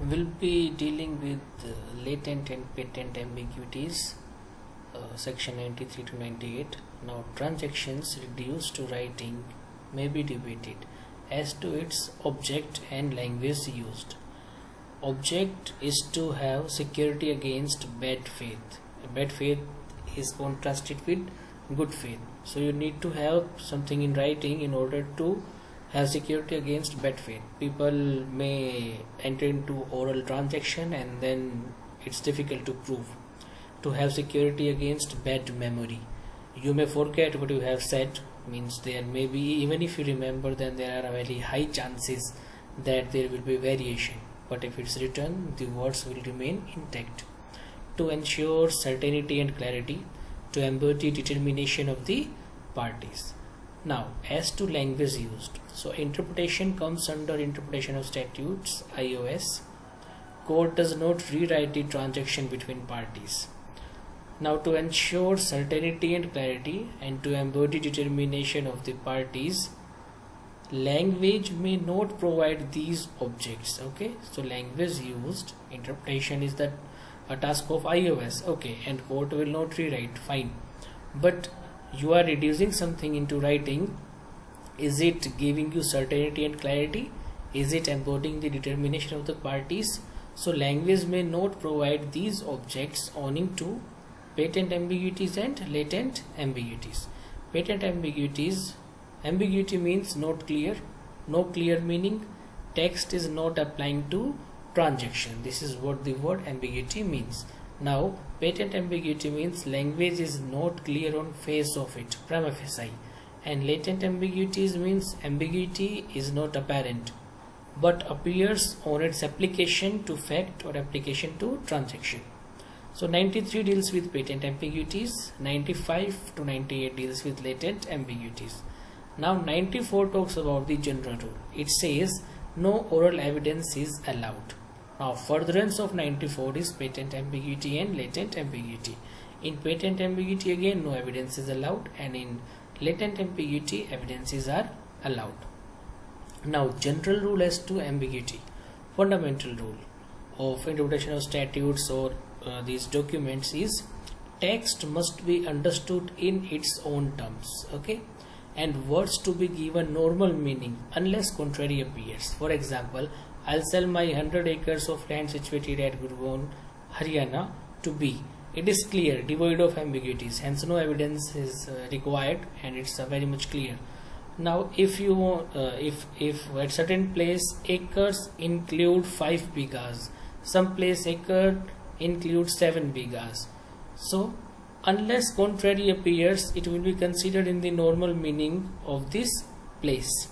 We'll be dealing with latent and patent ambiguities, section 93 to 98. Now, transactions reduced to writing may be debated as to its object and language used. Object is to have security against bad faith. Bad faith is contrasted with good faith. So you need to have something in writing in order to have security against bad faith. People may enter into oral transaction and then it's difficult to prove. To have security against bad memory, you may forget what you have said, means there may be, even if you remember, then there are very high chances that there will be variation, but if it's written, the words will remain intact. To ensure certainty and clarity, to embody determination of the parties. Now, as to language used, so interpretation comes under interpretation of statutes, IOS. Court does not rewrite the transaction between parties. Now, to ensure certainty and clarity and to embody determination of the parties, language may not provide these objects. Okay, so language used, interpretation is that a task of IOS. Okay, and court will not rewrite, fine, but you are reducing something into writing. Is it giving you certainty and clarity? Is it embodying the determination of the parties? So language may not provide these objects owing to patent ambiguities and latent ambiguities. Patent ambiguities, ambiguity means not clear, no clear meaning, text is not applying to transaction. This is what the word ambiguity means. Now, patent ambiguity means language is not clear on face of it, prima facie, and latent ambiguities means ambiguity is not apparent but appears on its application to fact or application to transaction. So 93 deals with patent ambiguities, 95 to 98 deals with latent ambiguities. Now 94 talks about the general rule. It says no oral evidence is allowed. Now furtherance of 94 is patent ambiguity and latent ambiguity. In patent ambiguity again no evidence is allowed, and in latent ambiguity evidences are allowed. Now general rule as to ambiguity. Fundamental rule of interpretation of statutes or these documents is text must be understood in its own terms, okay, and words to be given normal meaning unless contrary appears. For example, I'll sell my 100 acres of land situated at Gurgaon, Haryana to B. It is clear, devoid of ambiguities, hence no evidence is required, and it's very much clear. Now, if you if at certain place acres include 5 bighas, some place acre includes 7 bighas, so unless contrary appears, it will be considered in the normal meaning of this place.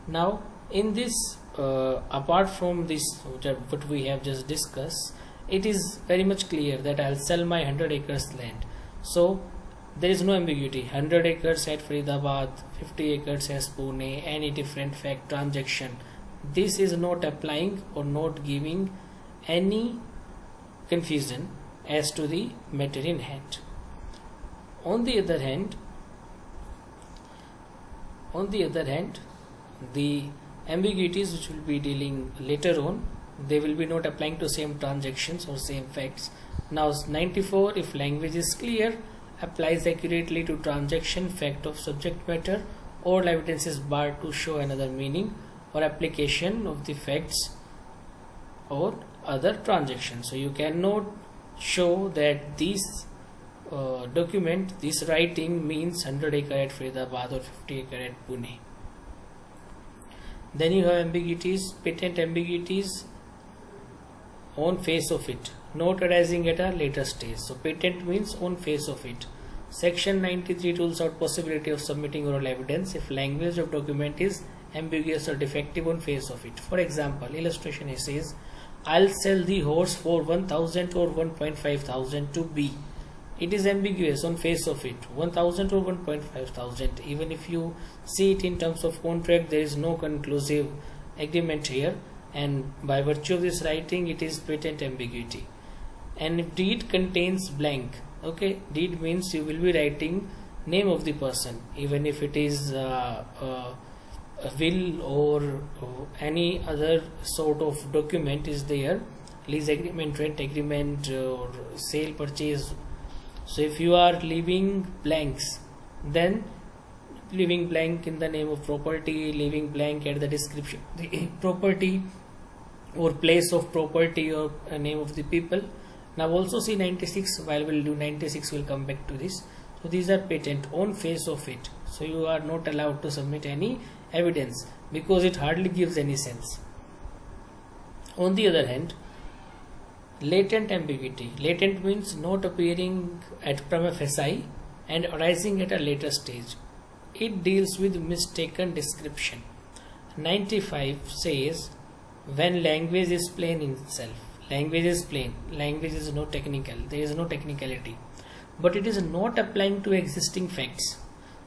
Now, in this apart from this what we have just discussed, it is very much clear that I'll sell my 100 acres land. So there is no ambiguity. 100 acres at Faridabad, 50 acres as Pune, any different fact transaction. This is not applying or not giving any confusion as to the matter in hand. On the other hand, the ambiguities which will be dealing later on, they will be not applying to same transactions or same facts. Now 94, if language is clear, applies accurately to transaction, fact of subject matter, all evidence is barred to show another meaning or application of the facts or other transactions. So you cannot show that this document, this writing means 100 acre at Faridabad or 50 acre at Pune. Then you have ambiguities, patent ambiguities on face of it, not arising at a later stage. So patent means on face of it. Section 93 rules out possibility of submitting oral evidence if language of document is ambiguous or defective on face of it. For example, illustration it says, I'll sell the horse for 1,000 or 1.5 thousand to B. It is ambiguous on face of it, 1,000 or 1.5 thousand. Even if you see it in terms of contract, there is no conclusive agreement here, and by virtue of this writing, it is patent ambiguity. And if deed contains blank, okay, deed means you will be writing name of the person, even if it is will or any other sort of document is there, lease agreement, rent agreement, or sale purchase. So if you are leaving blanks, then leaving blank in the name of property, leaving blank at the description the property or place of property or name of the people. Now also see 96, while we'll do 96 we'll come back to this. So these are patent on face of it, so you are not allowed to submit any evidence because it hardly gives any sense. On the other hand, latent ambiguity. Latent means not appearing at prima facie and arising at a later stage. It deals with mistaken description. 95 says when language is plain in itself. Language is plain. Language is no technical. There is no technicality. But it is not applying to existing facts.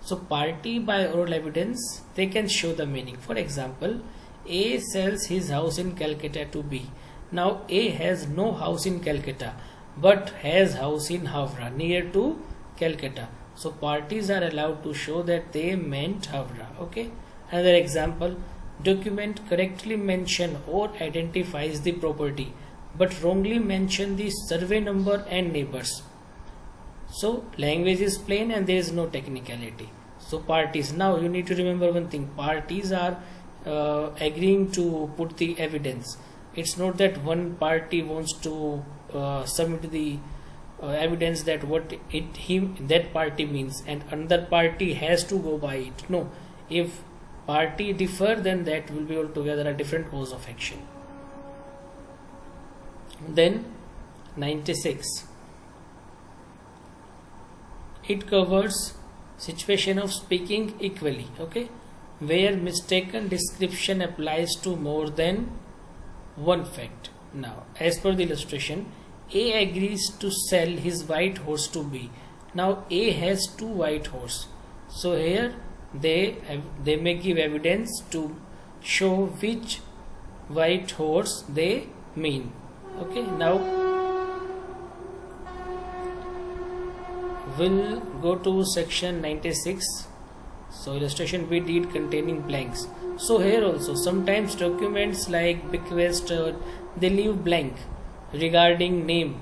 So party by oral evidence, they can show the meaning. For example, A sells his house in Calcutta to B. Now A has no house in Calcutta but has house in Havra near to Calcutta. So parties are allowed to show that they meant Havra. Okay. Another example, document correctly mention or identifies the property but wrongly mention the survey number and neighbors. So language is plain and there is no technicality. So parties, now you need to remember one thing, parties are agreeing to put the evidence. It's not that one party wants to submit the evidence that what that party means and another party has to go by it. No, if party differ, then that will be altogether a different cause of action. Then 96, it covers situation of speaking equally, okay, where mistaken description applies to more than one fact. Now as per the illustration, A agrees to sell his white horse to B. Now A has two white horse, so here they may give evidence to show which white horse they mean. Okay, now we'll go to section 96. So illustration we did containing blanks. So here also sometimes documents like bequest they leave blank regarding name.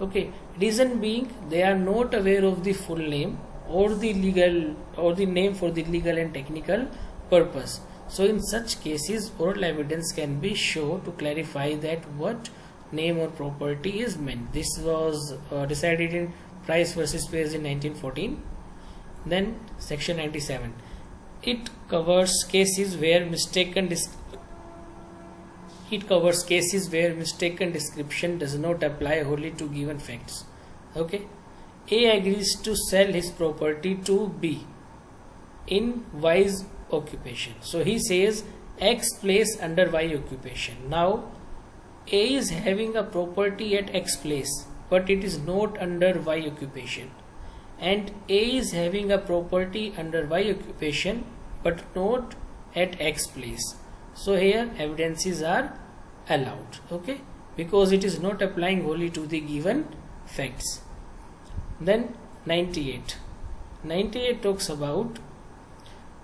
Okay, reason being they are not aware of the full name or the legal or the name for the legal and technical purpose. So in such cases oral evidence can be shown to clarify that what name or property is meant. This was decided in Price versus Page in 1914. Then section 97, it covers cases where mistaken description does not apply wholly to given facts. Okay, A agrees to sell his property to B in Y's occupation. So he says X place under Y occupation. Now A is having a property at X place but it is not under Y occupation, and A is having a property under Y occupation but not at X place. So here evidences are allowed, okay, because it is not applying wholly to the given facts. Then 98 talks about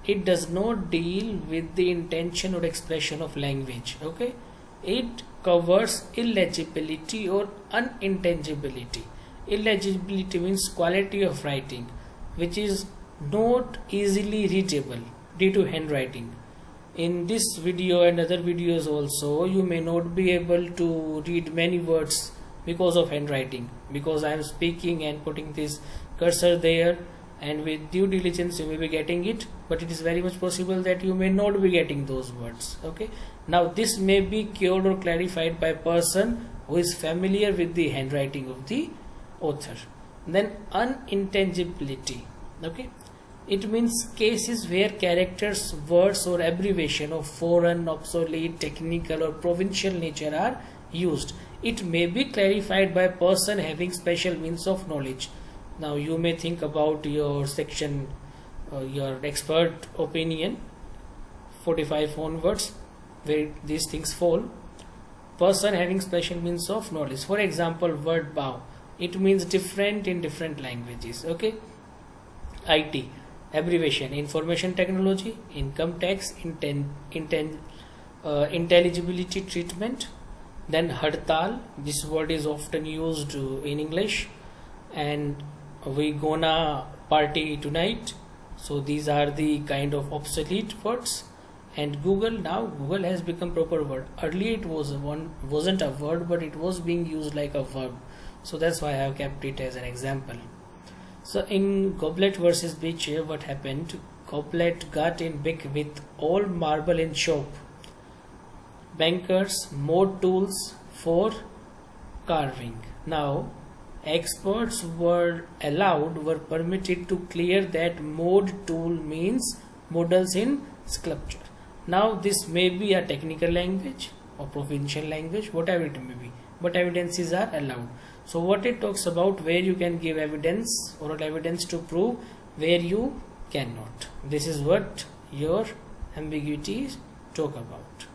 it does not deal with the intention or expression of language. Okay, it covers illegibility or unintelligibility. Illegibility means quality of writing which is not easily readable due to handwriting. In this video and other videos also you may not be able to read many words because of handwriting, because I am speaking and putting this cursor there, and with due diligence you may be getting it, but it is very much possible that you may not be getting those words. Okay, now this may be cured or clarified by a person who is familiar with the handwriting of the author. Then unintelligibility, okay, it means cases where characters, words or abbreviation of foreign, obsolete, technical or provincial nature are used. It may be clarified by a person having special means of knowledge. Now you may think about your section, your expert opinion 45 onwards where these things fall. Person having special means of knowledge. For example, word bow, it means different in different languages. Okay, IT, abbreviation: information technology, income tax, intelligibility treatment. Then hartal, this word is often used in English, and we gonna party tonight. So these are the kind of obsolete words. And Google, now Google has become proper word. Earlier it wasn't a word, but it was being used like a verb. So that's why I have kept it as an example. So in Goblet versus Beach, what happened? Goblet got in big with all marble in shop. Bankers, more tools for carving. Now experts were permitted to clear that mod tool means models in sculpture. Now this may be a technical language or provincial language, whatever it may be, but evidences are allowed. So what it talks about, where you can give evidence, oral evidence to prove, where you cannot. This is what your ambiguities talk about.